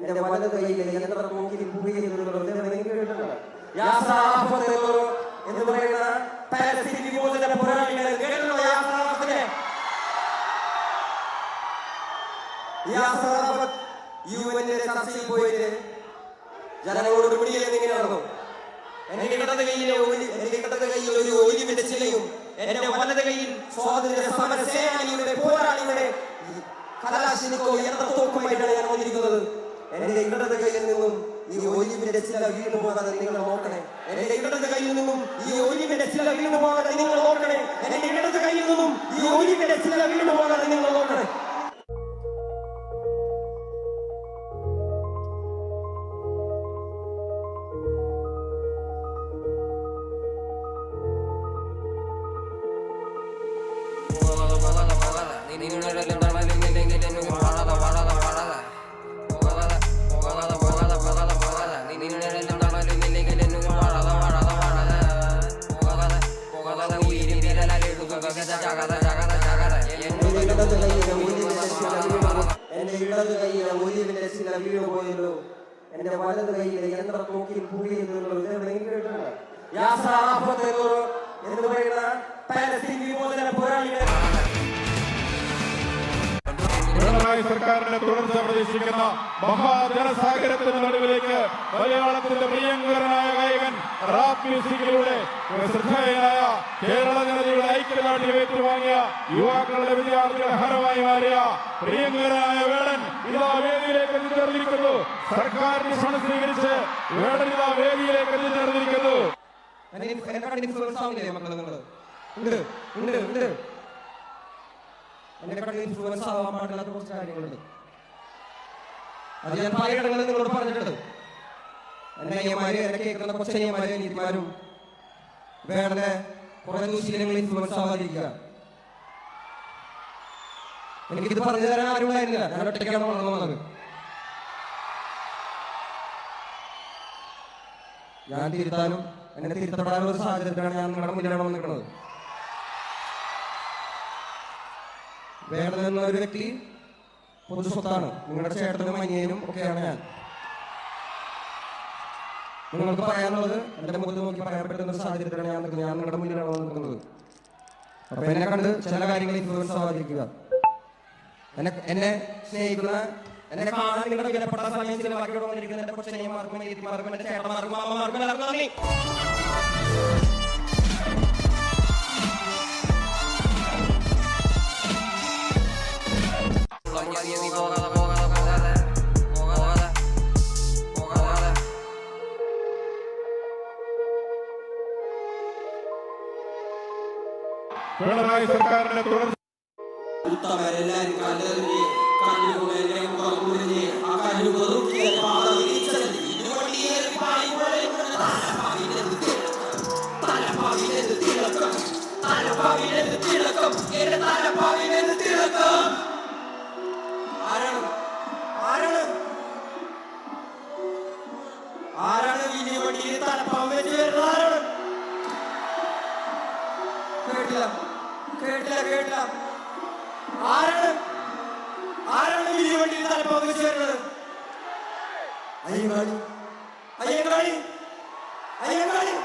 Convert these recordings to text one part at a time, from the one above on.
എന്റെ വലത് കൈയിലെ യന്ത്ര നോക്കി എന്ന് പറയുന്ന പാലസ്തീൻ വിമോചന പോരാളികളെ യുഎന്നിലെ ചർച്ചയിൽ പോയിട്ട് ജനങ്ങളോട് പിടിയിലെന്ന് ഇങ്ങനെ നടന്നു. എന്റെ ഇടത് കയ്യിൽ ഒരു ഒലിവിന്റെ ചിലയും എന്റെ വലത് കയ്യിൽ സ്വാതന്ത്ര്യ സമര സേനാനിയുടെ പോരാളിയുടെ കലാശിനിക്കോ യന്ത്രത്തോക്കുമായിട്ടാണ് ഞാൻ വന്നിരിക്കുന്നത്. എന്റെ ഇടത് കയ്യിൽ നിന്നും ഈ ഒലിവിന്റെ ചില വീണു പോകാതെ നിങ്ങൾ നോക്കണേ. എന്റെ ഇടത് കയ്യിൽ നിന്നും ഈ ഒലിവിന്റെ ചില വീണു പോകാതെ നിങ്ങൾ നോക്കണേ. എന്റെ ഇടത് കയ്യിൽ നിന്നും ഈ ഒലിവിന്റെ ചില വീണു പോകാതെ നിങ്ങൾ നോക്കണേ. എന്റെ ഇടത് കൈയിലെ ഒലിവിന്റെ ചില വീണു പോയല്ലോ. എന്റെ വലത് കൈയിലെ യന്ത്ര നോക്കി എന്ന് പറയുന്ന പാലസ്തീൻ വിമോചന പോരാളികളെ പിണറായി സർക്കാരിന്റെ തുടർച്ച പ്രതീക്ഷിക്കുന്ന മഹാജനസാഗരത്തിന് നടുവിലേക്ക് മലയാളത്തിന്റെ പ്രിയങ്കരനായ ഗായകൻ റാപ്പ് മ്യൂസിക്കിലൂടെ ശ്രദ്ധേയനായ കേരള ജനതയുടെ ഐക്യദാർഢ്യം ഏറ്റുവാങ്ങിയ യുവാക്കളുടെ വിദ്യാർത്ഥികളുടെ ഹരമായി മാറിയ പ്രിയങ്കരനായ വേടൻ ഇതാ വേദിയിലേക്ക് എത്തിച്ചേർന്നിരിക്കുന്നു. സർക്കാരിന് ക്ഷണം സ്വീകരിച്ച് വേടൻ ഇതാ വേദിയിലേക്ക് എത്തിച്ചേർന്നിരിക്കുന്നു. എന്റെ കണ്ണിൽ ഇൻഫ്ലുവൻസ് ആവാൻ പാടില്ലാത്ത കുറച്ച് കാര്യങ്ങളുണ്ട്. അത് ഞാൻ പലയിടങ്ങളിൽ നിങ്ങളോട് പറഞ്ഞിട്ടുണ്ട്. എന്റെ അയ്യമാര്, എന്നെ കേൾക്കുന്ന കുറച്ച് അയ്യമാര് അനിയന്മാരും വേറെ കുറെ ദൂശീലങ്ങളിൽ ഇൻഫ്ലുവൻസ് ആവാതിരിക്കുക. എനിക്കിത് പറഞ്ഞു തരാൻ ആരും ഉണ്ടായിരുന്നില്ല. ഞാൻ ഒറ്റയ്ക്കാണ് വളർന്നു വന്നത്. ഞാൻ തിരുത്താനും എന്നെ തിരുത്തപ്പെടാനുള്ള ഒരു സാഹചര്യത്തിലാണ് ഞാൻ നിങ്ങളുടെ മുന്നിലാണ് വന്നിരിക്കുന്നത്. വേടൻ എന്ന ഒരു വ്യക്തി പൊതു സ്വത്താണ്. നിങ്ങളുടെ ചേട്ടനും അനിയനും ഒക്കെയാണ് ഞാൻ. നിങ്ങൾക്ക് പറയാനുള്ളത് എന്റെ മുഖത്ത് നോക്കി പറയാൻ പറ്റുന്ന ഒരു സാഹചര്യത്തിലാണ് ഞാൻ നിൽക്കുന്നത്. ഞാൻ നിങ്ങളുടെ മുന്നിലാണ് നിൽക്കുന്നത്. അപ്പൊ എന്നെ കണ്ട് ചില കാര്യങ്ങൾ ഇൻഫ്ലുവൻസ് ആവാതിരിക്കുക. എന്നെ സ്നേഹിക്കുന്ന, എന്നെ കാണാൻ നിങ്ങളുടെ വിലപ്പെട്ട സമയം ചിലവാക്കിയോടെ വന്നിരിക്കുന്ന എന്റെ കൊച്ചനിയന്മാർക്കും അനിയത്തിമാർക്കും എന്റെ ചേട്ടന്മാർക്കും അമ്മമാർക്കും എല്ലാവർക്കും നന്ദി. പിണറായി സർക്കാരിന്റെ തുടർച്ച ഉത്തമരെല്ലാരും കല്ലെറിഞ്ഞ് കല്ലുകൊണ്ടെന്നെ പുറകുറിഞ്ഞ് ആ കല്ലു വെറുക്കിയ പാതവിരിച്ചത് ഇതുവണ്ടിയേറി പാടി തലപ്പാവിനെത് തിളക്കം, തലപ്പാവിനെത് തിളക്കം, എന്റെ തലപ്പാവിനെത് തിളക്കം. ആരാണ് ആരാണ് ആരാണ് വലിയ വണ്ടിയിൽ തലപ്പാവ് വെച്ച് വരുന്നത്? ആരാണ്? കേട്ടില്ല കേട്ടില്ല കേട്ടില്ല. ആരാണ് ആരാണ് വലിയ വണ്ടിയിൽ തലപ്പാവ് വെച്ച് വരുന്നത്? അയ്യങ്കാളി അയ്യങ്കാളി അയ്യങ്കാളി.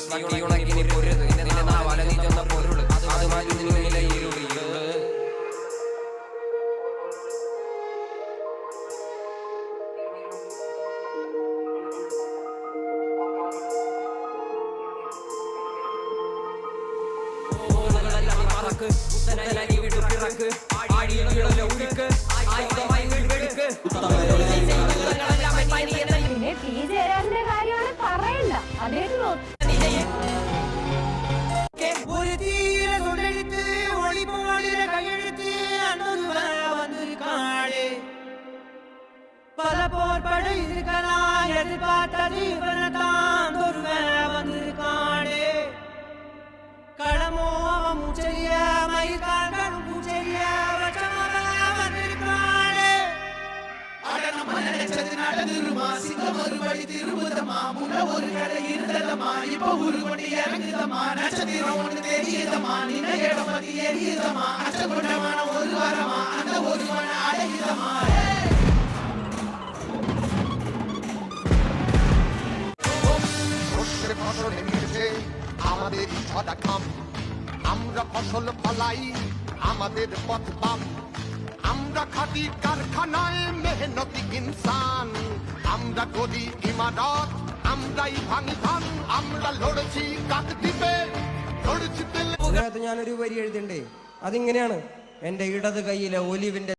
നട്ടി ഉണക്കി നീ പൊരുത് നിന്നെ നാ വല നീ ചെന്ന പൊരുള് അത് മാറ്റി നിന്നിലെ ഇരുള് പിന്നെ പി ജയരാജന്റെ കാര്യമാണ് പറയണ്ട അദ്ദേഹത്തിന് ஒரு தீர சொல்லெடுத்து ஒளி போடுற கையெழுத்து அன்னொரு வந்திரு காடு பல போர்படை இருக்கலாம் எதிர்பார்த்தது இவனத்தான் ஒருவன் வந்திரு காடு களமோ அவன் மூச்சரிய மயிர்காண்களும் பூச்சரிய வந்திருக்காடு நம்ம நினைச்சது நடந்துருமா சிங்கம் ஒரு வழி திரும்புதமா முன்ன ஒரு கடை இருந்ததமா இப்ப ஒரு கொண்டு இறங்குதமா நட்சத்திரம் ஒண்ணு தெரியுதமா நின்ன இடம் பத்தி எரியுதமா அச்சப்பட்டமான ஒரு வாரமா அந்த ஒரு மன அடையுதமா ফসল নেমেছে আমাদের ছটা খাম আমরা ফসল ফলাই আমাদের পথ বাম আমরা খাটি কারখানায় মেহনতি ইনসান আমরা করি ইমারত আমরাই ভাঙি ধান আমরা লড়েছি কাক দিবে লড়েছি അതിനകത്ത് ഞാനൊരു വരി എഴുതിണ്ടേ അതിങ്ങനെയാണ് എന്റെ ഇടത് കൈയിലെ ഒലിവിന്റെ